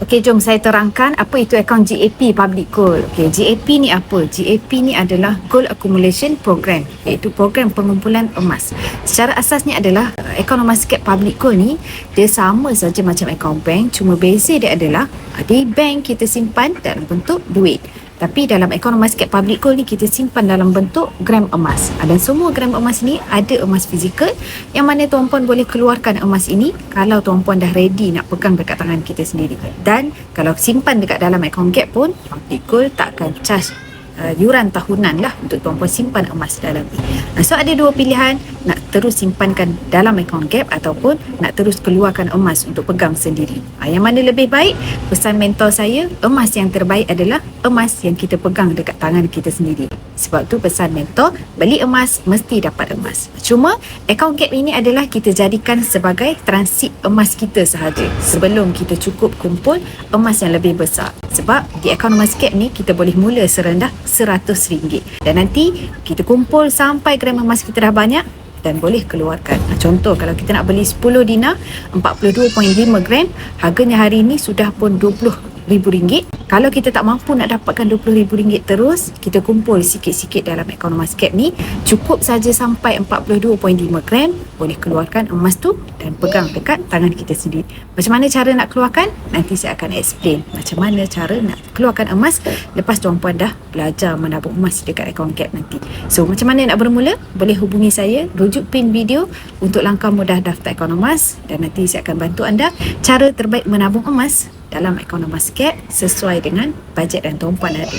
Okey, jom saya terangkan apa itu akaun GAP Public Gold. Okey, GAP ni apa? GAP ni adalah Gold Accumulation Program, iaitu program pengumpulan emas. Secara asasnya adalah akaun emas Skep Public Gold ni dia sama saja macam akaun bank, cuma beza dia adalah di bank kita simpan dalam bentuk duit. Tapi dalam akaun emas Skep Public Gold ni kita simpan dalam bentuk gram emas. Dan semua gram emas ni ada emas fizikal yang mana tuan-puan boleh keluarkan emas ini kalau tuan-puan dah ready nak pegang dekat tangan kita sendiri. Dan kalau simpan dekat dalam akaun Gap pun, Public Gold tak akan charge yuran tahunan lah untuk tuan-puan simpan emas dalam ni. So ada dua pilihan, nak terus simpankan dalam akaun Gap ataupun nak terus keluarkan emas untuk pegang sendiri. Yang mana lebih baik? Pesan mentor saya, emas yang terbaik adalah emas yang kita pegang dekat tangan kita sendiri. Sebab tu pesan mentor, beli emas mesti dapat emas. Cuma akaun Gap ini adalah kita jadikan sebagai transit emas kita sahaja sebelum kita cukup kumpul emas yang lebih besar. Sebab di akaun emas Gap ni kita boleh mula serendah RM100 dan nanti kita kumpul sampai gram emas kita dah banyak dan boleh keluarkan. Contoh kalau kita nak beli 10 dinar 42.5 gram, harganya hari ini sudah pun RM20,000. Kalau kita tak mampu nak dapatkan RM20,000 terus, kita kumpul sikit-sikit dalam akaun emas Gap ni, cukup saja sampai 42.5 gram, boleh keluarkan emas tu dan pegang dekat tangan kita sendiri. Macam mana cara nak keluarkan? Nanti saya akan explain macam mana cara nak keluarkan emas lepas tuan-puan dah belajar menabung emas dekat akaun Gap nanti. So macam mana nak bermula? Boleh hubungi saya, rujuk pin video untuk langkah mudah daftar akaun emas, dan nanti saya akan bantu anda cara terbaik menabung emas dalam akaun emas Gap sesuai dengan bajet yang tuan-puan ada.